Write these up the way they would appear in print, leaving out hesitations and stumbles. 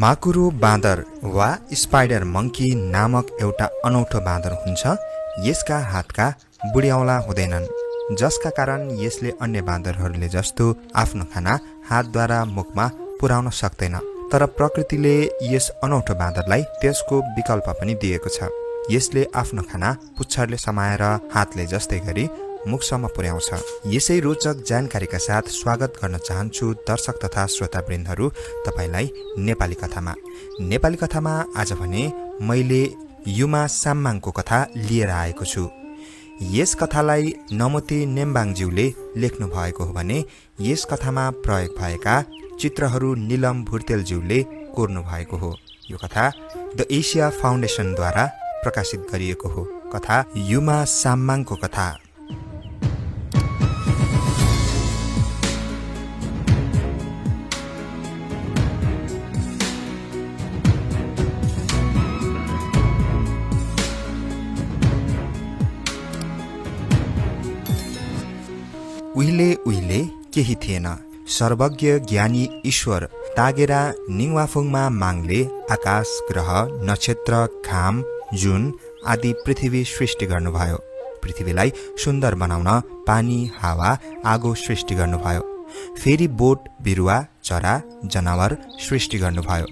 माकुरो बाँदर वा spider monkey नामक एउटा अनौठो बाँदर हुन्छ। यसका हातका बुढ्यौला हुँदैनन्, जसका कारण यसले अन्य बाँदरहरूले जस्तो आफ्नो खाना हातद्वारा मुखमा पुर्याउन सक्दैन। तर प्रकृतिले यस अनौठो बाँदरलाई त्यसको विकल्प पनि दिएको छ। यसले आफ्नो खाना पुच्छरले समाएर हातले जस्तै गरी मुखसम्म पुर्याउँछ। यसै रोचक जानकारीका साथ स्वागत गर्न चाहन्छु दर्शक तथा श्रोतावृन्दहरू तपाईलाई नेपाली कथामा। नेपाली कथामा आज भने मैले युमा साम्माङको कथा लिएर आएको छु। यस कथालाई नमोते नेम्बाङज्यूले लेख्नु भएको हो भने यस कथामा प्रयोग भएका चित्रहरू निलम भुर्तेलज्यूले कोर्नु भएको हो। यो कथा द एसिया फाउन्डेसनद्वारा प्रकाशित गरिएको हो। कथा युमा साम्माङको कथा। उहिले उहिले केही थिएन। सर्वज्ञ ज्ञानी ईश्वर तागेरा निङवाफुङमा माङले आकाश, ग्रह, नक्षत्र, घाम, जुन आदि पृथ्वी सृष्टि गर्नुभयो। पृथ्वीलाई सुन्दर बनाउन पानी, हावा, आगो सृष्टि गर्नुभयो। फेरि बोट, बिरुवा, चरा, जनावर सृष्टि गर्नुभयो।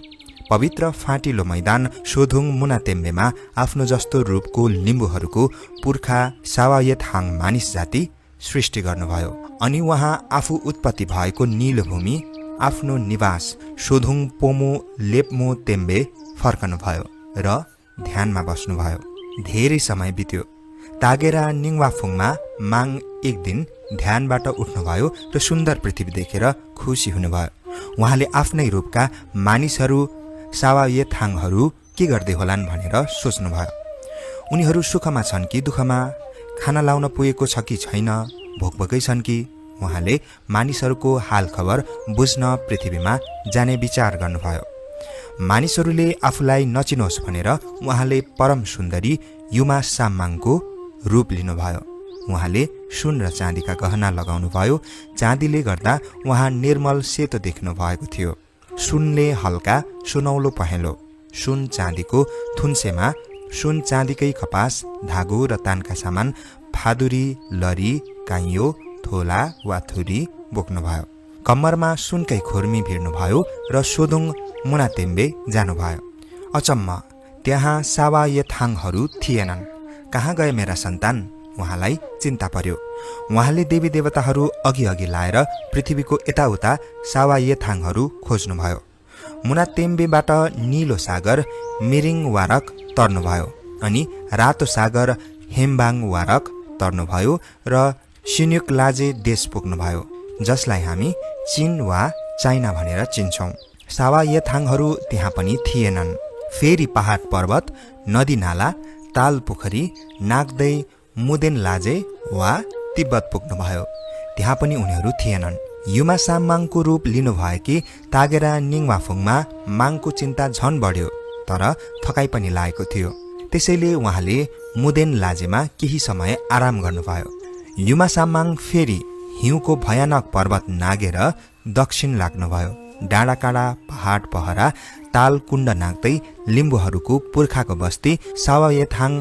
पवित्र फाँटिलो मैदान सोधुङ मुनातेम्बेमा आफ्नो जस्तो रूपको लिम्बुहरूको पुर्खा सावायतहाङ मानिस जाति सृष्टि गर्नुभयो। अनि उहाँ आफू उत्पत्ति भएको नीलो भूमि आफ्नो निवास सोधुङ पोमो लेप्मो तेम्बे फर्कनुभयो र ध्यानमा बस्नुभयो। धेरै समय बित्यो। तागेरा निङवाफुङमा माङ एक दिन ध्यानबाट उठ्नुभयो र सुन्दर पृथ्वी देखेर खुसी हुनुभयो। उहाँले आफ्नै रूपका मानिसहरू सावायथाङहरू के गर्दै होलान् भनेर सोच्नुभयो। उनीहरू सुखमा छन् कि दुःखमा, खाना लाउन पुगेको छ कि छैन, भोकभोकै छन् कि। उहाँले मानिसहरूको हाल खबर बुझ्न पृथ्वीमा जाने विचार गर्नुभयो। मानिसहरूले आफूलाई नचिनोस् भनेर उहाँले परम सुन्दरी युमा साम्माङको रूप लिनुभयो। उहाँले सुन र चाँदीका गहना लगाउनुभयो। चाँदीले गर्दा उहाँ निर्मल सेतो देख्नु भएको थियो। सुनले हल्का सुनौलो पहेँलो, सुन चाँदीको थुन्सेमा सुन चाँदीकै कपास, धागो र तानका सामान, फादुरी, लरी, काइयो, थोला वा थुरी बोक्नुभयो। कम्मरमा सुनकै खुर्मी भिर्नुभयो र सोधुङ मुनातेम्बे जानुभयो। अचम्म, त्यहाँ सावायथाङहरू थिएनन्। कहाँ गए मेरा सन्तान? उहाँलाई चिन्ता पर्यो। उहाँले देवी देवताहरू अघि अघि लाएर पृथ्वीको यताउता सावायथाङहरू खोज्नुभयो। मुनातेम्बेबाट निलो सागर मिरिङ वारक तर्नुभयो अनि रातो सागर हेम्बाङ वारक तर्नुभयो र सिन्युकलाजे देश पुग्नुभयो, जसलाई हामी चीन वा चाइना भनेर चिन्छौँ। सावायथाङहरू त्यहाँ पनि थिएनन्। फेरि पहाड पर्वत, नदी नाला, ताल पोखरी नाग्दै मुदेनलाजे वा तिब्बत पुग्नुभयो। त्यहाँ पनि उनीहरू थिएनन्। युमा साम्माङको रूप लिनुभएकी तागेरा निङवाफुङमा माङको चिन्ता झन बढ्यो, तर थकाइ पनि लागेको थियो। त्यसैले उहाँले मुदेनलाजेमा केही समय आराम गर्नुभयो। युमा साम्माङ फेरि हिउँको भयानक पर्वत नागेर दक्षिण लाग्नुभयो। डाँडाकाँडा, पहाड पहरा, ताल कुण्ड नाग्दै लिम्बुहरूको पुर्खाको बस्ती सावायथाङ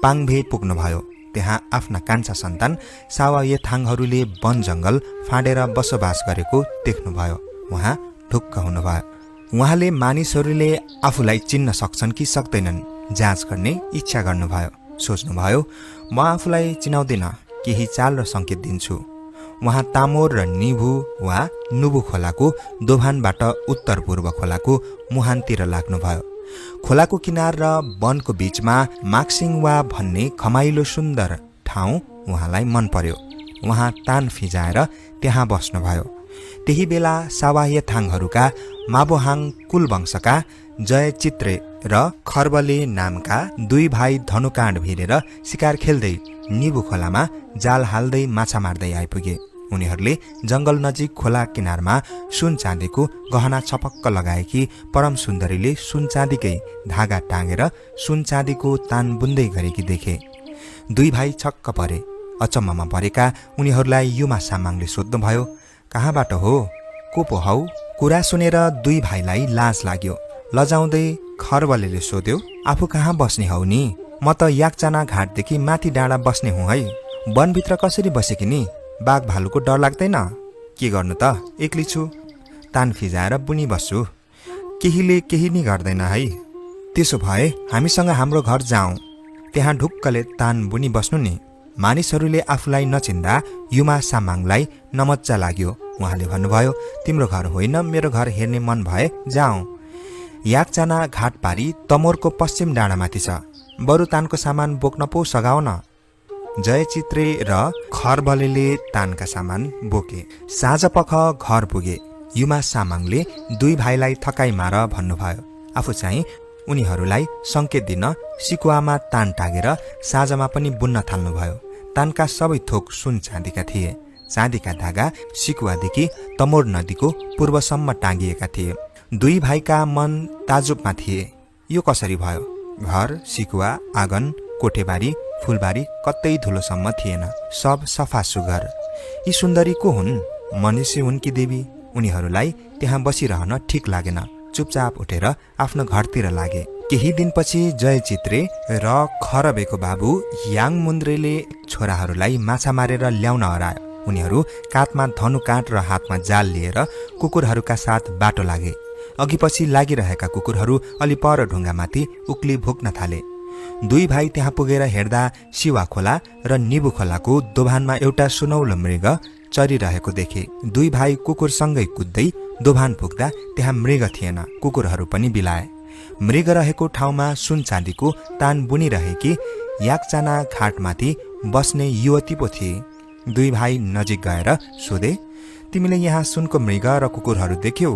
पाङभे पुग्नुभयो। त्यहाँ आफ्ना कान्छा सन्तान सावायथाङहरूले वन जङ्गल फाँडेर बसोबास गरेको देख्नुभयो। उहाँ ढुक्क हुनुभयो। उहाँले मानिसहरूले आफूलाई चिन्न सक्छन् कि सक्दैनन् जाँच गर्ने इच्छा गर्नुभयो। सोच्नुभयो, म आफूलाई चिनाउँदिन, केही चाल र सङ्केत दिन्छु। उहाँ तामोर र निभु वा नुबु खोलाको दोभानबाट उत्तर पूर्व खोलाको मुहानतिर लाग्नुभयो। खोलाको किनार र वनको बीचमा माक्सिङवा भन्ने खमाइलो सुन्दर ठाउँ उहाँलाई मन पर्यो। उहाँ तान फिजाएर त्यहाँ बस्नुभयो। त्यही बेला सावायथाङहरूका माबोहाङ कुलवंशका जयचित्रे र खर्बले नामका दुई भाइ धनुकाँड भिरेर शिकार खेल्दै निबु खोलामा जाल हाल्दै माछा मार्दै आइपुगे। उनीहरूले जङ्गल नजिक खोला किनारमा सुन चाँदीको गहना छपक्क लगाएकी परम सुन्दरीले सुन चाँदीकै धागा टाँगेर सुन चाँदीको तान बुन्दै गरेकी देखे। दुई भाइ छक्क परे। अचम्ममा परेका उनीहरूलाई युमा साम्माङले सोध्नुभयो, कहाँबाट हो? को पो हौ? कुरा सुनेर दुई भाइलाई लाज लाग्यो। लजाउँदै खरबलेले सोध्यो, आफू कहाँ बस्ने हौ नि? म त याकचाना घाटदेखि माथि डाँडा बस्ने हुँ है। वनभित्र कसरी बसेकी नि? बाघ भालुको डर लाग्दैन? के गर्नु त, एक्लै छु। तान फिजाएर बुनी बस्छु। केहीले केही नि गर्दैन है। त्यसो भए हामीसँग हाम्रो घर जाउँ। त्यहाँ ढुक्कले तान बुनी बस्नु नि। मानिसहरूले आफूलाई नचिन्दा युमा सामाङलाई नमज्जा लाग्यो। उहाँले भन्नुभयो, तिम्रो घर होइन, मेरो घर हेर्ने मन भए जाउँ। याकचाना घाट पारी तमोरको पश्चिम डाँडामाथि छ। बरु तानको सामान बोक्न पो सघाउ न। जयचित्रे र खरबलेले तानका सामान बोके। साँझपख घर पुगे। युमा सामाङले दुई भाइलाई थकाइ मार भन्नुभयो। आफू चाहिँ उनीहरूलाई संकेत दिन सिकुवामा तान टागेर साँझमा पनि बुन्न थाल्नुभयो। तानका सबै थोक सुन चाँदीका थिए। चाँदीका धागा सिकुवादेखि तमोर नदीको पूर्वसम्म टाँगिएका थिए। दुई भाइका मन ताजुबमा थिए। यो कसरी भयो? घर, सिकुवा, आँगन, कोठेबारी, फुलबारी कतै धुलोसम्म थिएन। सब सफा सुघर। यी सुन्दरी को हुन्? मनुष्य हुन् कि देवी? उनीहरूलाई त्यहाँ बसिरहन ठिक लागेन। चुपचाप उठेर आफ्नो घरतिर लागे। केही दिनपछि जयचित्रे र खरबेको बाबु याङ मुन्द्रेले छोराहरूलाई माछा मारेर ल्याउन हरायो। उनीहरू काँधमा धनुकाँड र हातमा जाल लिएर कुकुरहरूका साथ बाटो लागे। अघिपछि लागिरहेका कुकुरहरू अलि पर ढुङ्गामाथि उक्ली भुक्न थाले। दुई भाइ त्यहाँ पुगेर हेर्दा शिवा खोला र निबु खोलाको दोभानमा एउटा सुनौलो मृग चरिरहेको देखे। दुई भाइ कुकुरसँगै कुद्दै दोभान पुग्दा त्यहाँ मृग थिएन। कुकुरहरू पनि बिलाए। मृग रहेको ठाउँमा सुन चाँदीको तान बुनिरहेकी याकचाना घाटमाथि बस्ने युवती पो थिए। दुई भाइ नजिक गएर सोधे, तिमीले यहाँ सुनको मृग र कुकुरहरू देख्यौ?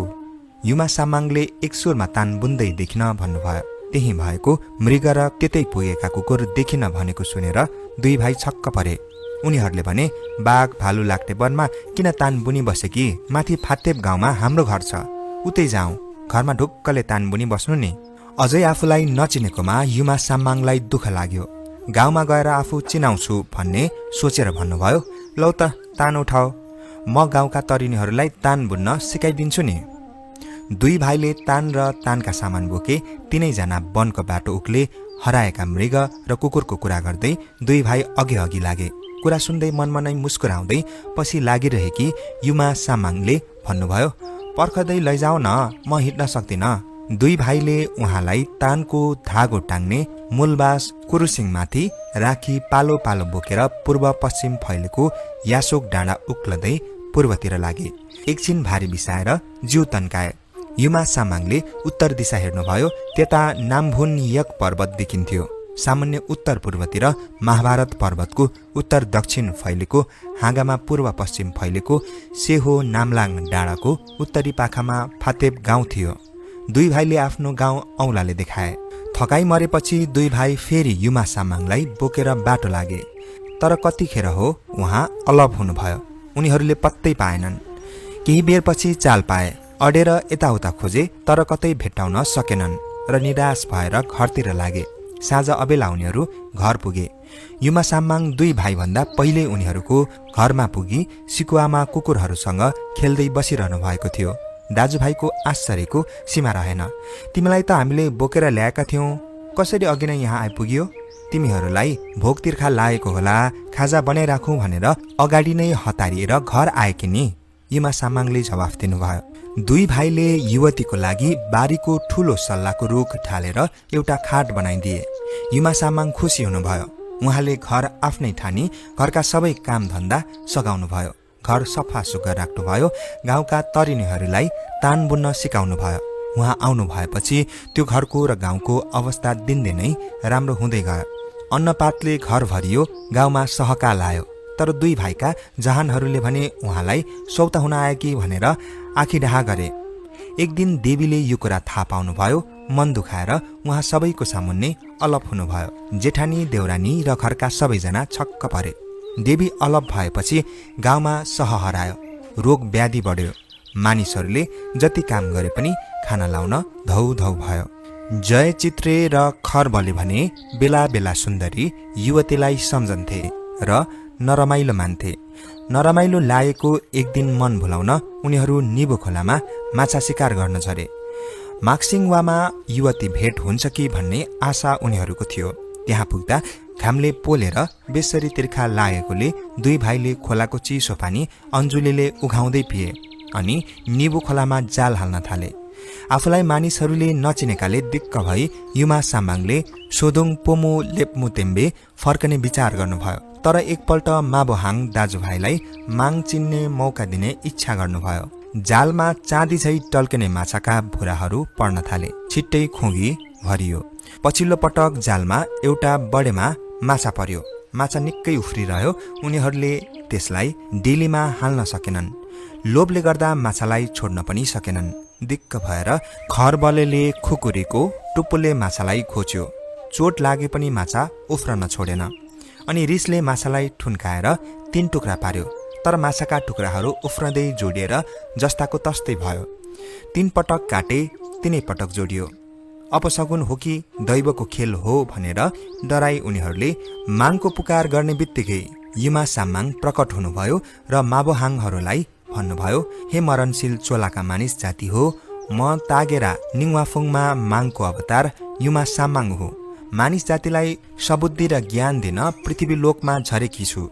युमा सामाङले एक सुरमा तान बुन्दै देखिन भन्नुभयो। त्यही भएको मृग र त्यतै पुगेका कुकुर देखिन भनेको सुनेर दुई भाइ छक्क परे। उनीहरूले भने, बाघ भालु लाग्ने वनमा किन तान बुनी बसे कि? माथि फातेप गाउँमा हाम्रो घर छ, उतै जाउँ। घरमा ढुक्कले तान बुनी बस्नु नि। अझै आफूलाई नचिनेकोमा युमा सामाङलाई दुःख लाग्यो। गाउँमा गएर आफू चिनाउँछु भन्ने सोचेर भन्नुभयो, लौ त तान उठाओ, म गाउँका तरिनीहरूलाई तान बुन्न सिकाइदिन्छु नि। दुई भाइले तान र तानका सामान बोके। तीनैजना वनको बाटो उक्ले। हराएका मृग र कुकुरको कुरा गर्दै दुई भाइ अघि अघि लागे। कुरा सुन्दै मनमा नै मुस्कुराउँदै पछि लागिरहेकी युमा सामाङले भन्नुभयो, पर्खदै लैजाऊ न, म हिँड्न सक्दिन। दुई भाइले उहाँलाई तानको धागो टाङ्ने मूलबास कुरुसिङमाथि राखी पालो पालो बोकेर पूर्व पश्चिम फैलेको यासोक डाँडा उक्लदै पूर्वतिर लागे। एकछिन भारी बिसाएर जिउ तन्काए। युमा सामाङले उत्तर दिशा हेर्नुभयो। त्यता नामभुन यक पर्वत देखिन्थ्यो। सामान्य उत्तर पूर्वतिर महाभारत पर्वतको उत्तर दक्षिण फैलेको हाँगामा पूर्व पश्चिम फैलेको सेहो नामलाङ डाँडाको उत्तरी पाखामा फातेप गाउँ थियो। दुई भाइले आफ्नो गाउँ औँलाले देखाए। थकाइ मरेपछि दुई भाइ फेरि युमा सामाङलाई बोकेर बाटो लागे। तर कतिखेर हो उहाँ अलप हुनुभयो। उनीहरूले पत्तै पाएनन्। केही बेरपछि चाल पाए। अडेर यताउता खोजे तर कतै भेट्टाउन सकेनन् र निराश भएर घरतिर लागे। साँझ अबेला उनीहरू घर पुगे। युमा सामाङ दुई भाइभन्दा पहिले उनीहरूको घरमा पुगी सिकुवामा कुकुरहरूसँग खेल्दै बसिरहनु भएको थियो। दाजुभाइको आश्चर्यको सीमा रहेन। तिमीलाई त हामीले बोकेर ल्याएका थियौँ, कसरी अघि नै यहाँ आइपुग्यो? तिमीहरूलाई भोक तिर्खा लागेको होला, खाजा बनाइराखौँ भनेर अगाडि नै हतारिएर घर आएकी नि? युमा सामाङले जवाफ दिनुभयो। दुई भाइले युवतीको लागि बारीको ठूलो सल्लाको रुख ढालेर एउटा खाट बनाइदिए। युमा सामाङ खुसी हुनुभयो। उहाँले घर आफ्नै ठानी घरका सबै काम धन्दा सघाउनुभयो। घर सफा सुग्घर राख्नुभयो। गाउँका तरिनीहरूलाई तान बुन्न सिकाउनुभयो। उहाँ आउनु भएपछि त्यो घरको र गाउँको अवस्था दिनदिनै राम्रो हुँदै गयो। अन्नपातले घर भरियो। गाउँमा सहका लायो। तर दुई भाइका जहानहरूले भने उहाँलाई सौता हुन आए कि भनेर आँखीडाहा गरे। एक दिन देवीले यो कुरा थाहा पाउनुभयो। मन दुखाएर उहाँ सबैको सामुन्ने अलप हुनुभयो। जेठानी, देउरानी र घरका सबैजना छक्क परे। देवी अलप भएपछि गाउँमा सह हरायो। रोग व्याधि बढ्यो। मानिसहरूले जति काम गरे पनि खाना लाउन धौ धौ भयो। जयचित्रे र खरबले भने बेला बेला सुन्दरी युवतीलाई सम्झन्थे र नरमाइलो मान्थे। नरमाइलो लागेको एक दिन मन भुलाउन उनीहरू निबु खोलामा माछा शिकार गर्न झरे। माक्सिङवामा युवती भेट हुन्छ कि भन्ने आशा उनीहरूको थियो। त्यहाँ पुग्दा घामले पोलेर बेसरी तिर्खा लागेकोले दुई भाइले खोलाको चिसो पानी अन्जुलीले उघाउँदै पिए अनि निबु खोलामा जाल हाल्न थाले। आफूलाई मानिसहरूले नचिनेकाले दिक्क भई युमा साम्बाङले सोदुङ पोमु लेप्मुतेम्बे फर्कने विचार गर्नुभयो। तर एकपल्ट माबोहाङ दाजुभाइलाई माग चिन्ने मौका दिने इच्छा गर्नुभयो। जालमा चाँदी झै टल्कने माछाका भुराहरू पर्न थाले। छिट्टै खुगी भरियो। पछिल्लो पटक जालमा एउटा बडेमा माछा पर्यो। माछा निकै उफ्रिरह्यो। उनीहरूले त्यसलाई डेलीमा हाल्न सकेनन्। लोभले गर्दा माछालाई छोड्न पनि सकेनन्। दिक्क भएर खरबलेले खुकुरीको टुप्पोले माछालाई खोच्यो। चोट लागे पनि माछा उफ्रन छोडेन अनि रिसले माछालाई ठुन्काएर 3 टुक्रा पार्यो। तर माछाका टुक्राहरू उफ्रदै जोडिएर जस्ताको तस्तै भयो। 3 पटक काटे 3 पटक जोडियो। अपसगुन हो कि दैवको खेल हो भनेर डराई उनीहरूले माङको पुकार गर्ने बित्तिकै युमा साम्माङ प्रकट हुनुभयो र माबोहाङहरूलाई भन्नुभयो, हे मरणशील चोलाका मानिस जाति हो, म तागेरा निङवाफुङमा माङको अवतार युमा साम्माङ हो। मानिस जातिलाई सबुद्धि र ज्ञान दिन पृथ्वी लोकमा झरेकी छु।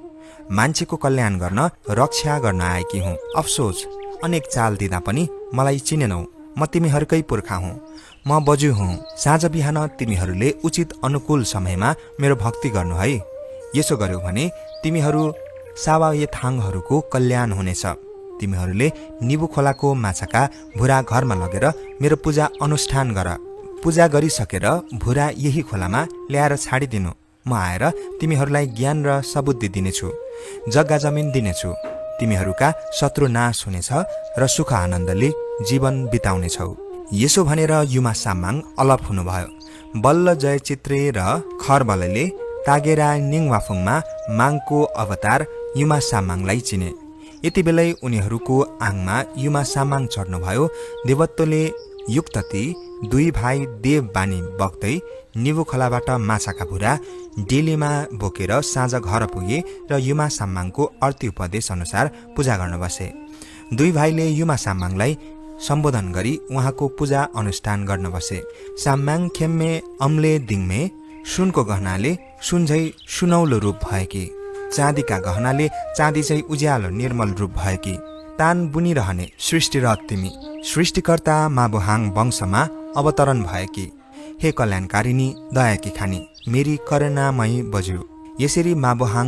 मान्छेको कल्याण गर्न रक्षा गर्न आएकी हुँ। अफसोस अनेक चाल दिँदा पनि मलाई चिनेनौ। म तिमीहरूकै पुर्खा हुँ। म बजु हुँ। साँझ बिहान तिमीहरूले उचित अनुकूल समयमा मेरो भक्ति गर्नु है। यसो गर्यौ भने तिमीहरू सावायथाङहरूको कल्याण हुनेछ। तिमीहरूले निबु खोलाको माछाका भुरा घरमा लगेर मेरो पूजा अनुष्ठान गर। पूजा गरिसकेर भुरा यही खोलामा ल्याएर छाडिदिनु। म आएर तिमीहरूलाई ज्ञान र सबुद्धि दिनेछु। जग्गा जमिन दिनेछु। तिमीहरूका शत्रु नाश हुनेछ र सुख आनन्दले जीवन बिताउनेछौ। यसो भनेर युमा साम्माङ अलप हुनुभयो। बल्ल जयचित्रे र खरबलले तागेरा निङवाफुङमा माङको अवतार युमा साम्माङलाई चिने। यति बेलै उनीहरूको आङमा युमा साम्माङ चढ्नुभयो। देवत्वले युक्तती दुई भाइ देव बानी बग्दै निबु खोलाबाट माछाका भुरा डेलीमा बोकेर साँझ घर पुगे र युमा साम्माङको अर्ती उपदेश अनुसार पूजा गर्न बसे। दुई भाइले युमा साम्माङलाई सम्बोधन गरी उहाँको पूजा अनुष्ठान गर्न बसे। साम्माङ खेम्मे अम्ले दिङमे सुनको गहनाले सुनझै सुनौलो रूप भएकी, चाँदीका गहनाले चाँदी चाहिँ उज्यालो निर्मल रूप भएकी, तान बुनिरहने सृष्टिरत तिमी, सृष्टिकर्ता माबोहाङ वंशमा अवतरण भएकी, हे कल्याणकारिणी दयाकी खानी, मेरी करुणामयी बज्यू। यसरी माबोहाङ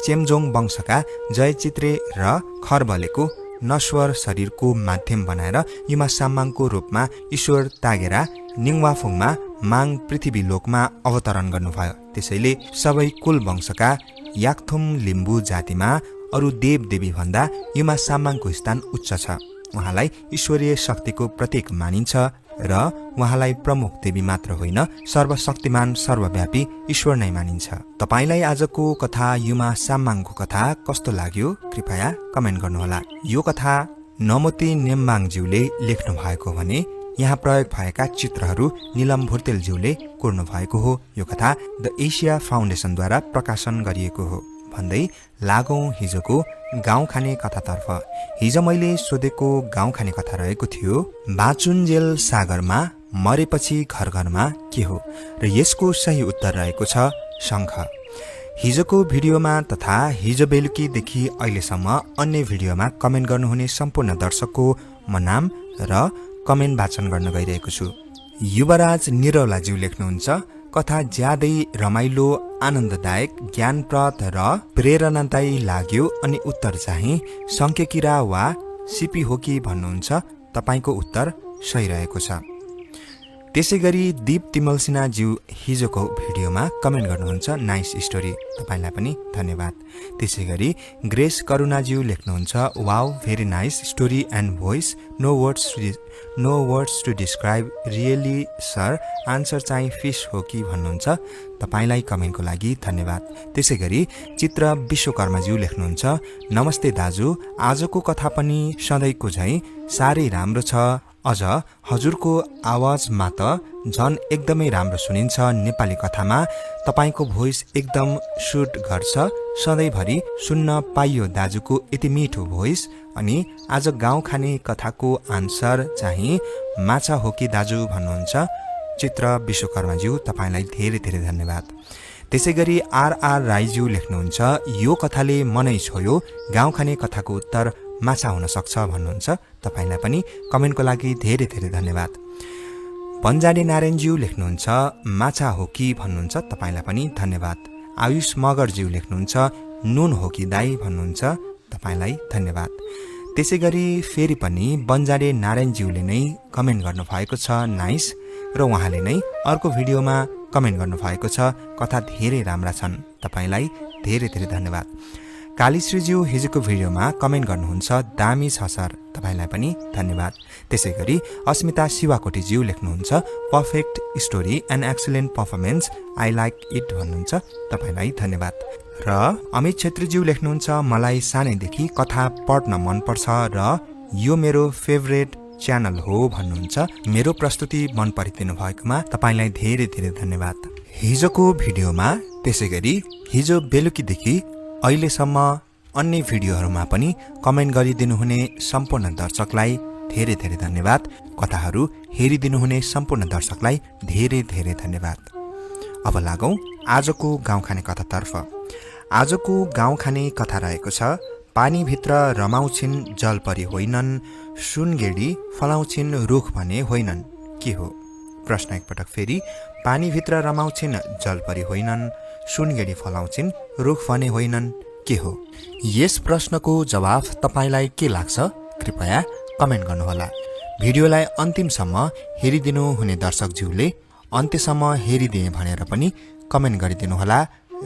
चेम्जोङ वंशका जयचित्रे र खरबलेको नश्वर शरीरको माध्यम बनाएर युमा साम्माङको रूपमा ईश्वर तागेरा निङवाफुङमा माङ पृथ्वी लोकमा अवतरण गर्नुभयो। त्यसैले सबै कुल वंशका याक्थुम लिम्बू जातिमा अरू देव देवी भन्दा युमा साम्माङको स्थान उच्च छ। उहाँलाई ईश्वरीय शक्तिको प्रतीक मानिन्छ र उहाँलाई प्रमुख देवी मात्र होइन, सर्वशक्तिमान सर्वव्यापी ईश्वर नै मानिन्छ। तपाईलाई आजको कथा युमा साम्माङको कथा कस्तो लाग्यो कृपया कमेन्ट गर्नुहोला। यो कथा नमोती नेम्बाङज्यूले लेख्नु भएको भने यहाँ प्रयोग भएका चित्रहरू निलम भुर्तेलज्यूले कोर्नु भएको हो। यो कथा द एसिया फाउन्डेसनद्वारा प्रकाशन गरिएको हो। भन्दै लागौं हिजोको गाउँ खाने कथातर्फ। हिजो मैले सोधेको गाउँ खाने कथा रहेको थियो, बाचुन्जेल सागरमा मरेपछि घर घरमा के हो, र यसको सही उत्तर रहेको छ शङ्ख। हिजोको भिडियोमा तथा हिजो बेलुकीदेखि अहिलेसम्म अन्य भिडियोमा कमेन्ट गर्नुहुने सम्पूर्ण दर्शकको म नाम र कमेन्ट वाचन गर्न गइरहेको छु। युवराज निरौलाज्यू लेख्नुहुन्छ, कथा ज्यादै रमाइलो, आनन्ददायक, ज्ञानप्रद र प्रेरणादायी लाग्यो अनि उत्तर चाहिँ सङ्केकिरा वा सिपी हो कि भन्नुहुन्छ। तपाईँको उत्तर सही रहेको छ। त्यसै गरी दीप तिमल सिन्हाज्यू हिजोको भिडियोमा कमेन्ट गर्नुहुन्छ नाइस स्टोरी, तपाईँलाई पनि धन्यवाद। त्यसै गरी ग्रेस करुणाज्यू लेख्नुहुन्छ, wow very nice story and voice, no words to describe, really sir, answer चाहिँ फिस हो कि भन्नुहुन्छ। तपाईँलाई कमेन्टको लागि धन्यवाद। त्यसै गरी चित्र विश्वकर्माज्यू लेख्नुहुन्छ, नमस्ते दाजु, आजको कथा पनि सधैँको झैँ साह्रै राम्रो छ, अझ हजुरको आवाजमा त झन् एकदमै राम्रो सुनिन्छ। नेपाली कथामा तपाईको भोइस एकदम सुट गर्छ। सधैँभरि सुन्न पाइयो दाजुको यति मिठो भोइस। अनि आज गाउँ खाने कथाको आन्सर चाहिँ माछा हो कि दाजु भन्नुहुन्छ चित्र विश्वकर्माज्यू, तपाईलाई धेरै धेरै धन्यवाद। त्यसैगरी आर राईज्यू लेख्नुहुन्छ यो कथाले मनै छोयो, गाउँ खाने कथाको उत्तर माछा हुन सक्छ भन्नुहुन्छ। तपाईलाई पनि कमेन्टको लागि धेरै धेरै धन्यवाद। बन्जाडे नारायणज्यू लेख्नुहुन्छ माछा हो कि भन्नुहुन्छ। तपाईलाई पनि धन्यवाद। आयुष मगरज्यू लेख्नुहुन्छ नुन हो कि दाई भन्नुहुन्छ। तपाईलाई धन्यवाद। त्यसैगरी फेरि पनि बन्जाडे नारायणज्यूले नै कमेन्ट गर्नुभएको छ, नाइस। र उहाँले नै अर्को भिडियोमा कमेन्ट गर्नुभएको छ कथा धेरै राम्रा छन्। तपाईलाई धेरै धेरै धन्यवाद। कालीश्रीज्यू हिजोको भिडियोमा कमेन्ट गर्नुहुन्छ दामी छ सर, तपाईलाई पनि धन्यवाद। त्यसैगरी अस्मिता शिवाकोटीज्यू लेख्नुहुन्छ perfect story and excellent performance, I like it भन्नुहुन्छ। तपाईलाई धन्यवाद। र अमित छेत्रीज्यू लेख्नुहुन्छ मलाई सानैदेखि कथा पढ्न मनपर्छ र यो मेरो फेभरेट च्यानल हो भन्नुहुन्छ। मेरो प्रस्तुति मन परिदिनु भएकोमा तपाईलाई धेरै धेरै धन्यवाद। हिजोको भिडियोमा त्यसैगरी हिजो बेलुकीदेखि अहिलेसम्म अन्य भिडियोहरूमा पनि कमेन्ट गरिदिनुहुने सम्पूर्ण दर्शकलाई धेरै धेरै धन्यवाद। कथाहरू हेरिदिनुहुने सम्पूर्ण दर्शकलाई धेरै धेरै धन्यवाद। अब लागौं आजको गाउँ खाने कथातर्फ। आजको गाउँ खाने कथा रहेको छ पानीभित्र रमाउँछिन् जलपरी होइनन्, सुनगेडी फलाउँछिन् रुख भने होइनन्। के हो? प्रश्न एकपटक फेरि। पानीभित्र रमाउँछिन् जलपरी होइनन्, सुनगेडी फलाउँछिन् रुख भने होइनन्। के हो? यस प्रश्नको जवाफ तपाईलाई के लाग्छ? कृपया कमेन्ट गर्नुहोला। भिडियोलाई अन्तिमसम्म हेरिदिनु हुने दर्शकज्यूले अन्त्यसम्म हेरिदिए भनेर पनि कमेन्ट गरिदिनुहोला।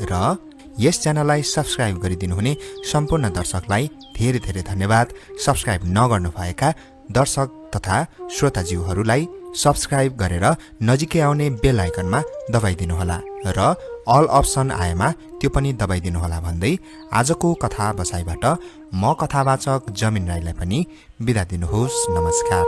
र यस च्यानललाई सब्स्क्राइब गरिदिनुहुने सम्पूर्ण दर्शकलाई धेरै धेरै धन्यवाद। सब्स्क्राइब नगर्नुभएका दर्शक तथा श्रोताज्यूहरूलाई सब्स्क्राइब गरेर नजिकै आउने बेल आइकनमा दबाइदिनुहोला र अल अप्सन आएमा त्यो पनि दबाइदिनुहोला भन्दै आजको कथा बसाइबाट म कथावाचक जमिन राईलाई पनि बिदा दिनुहोस्। नमस्कार।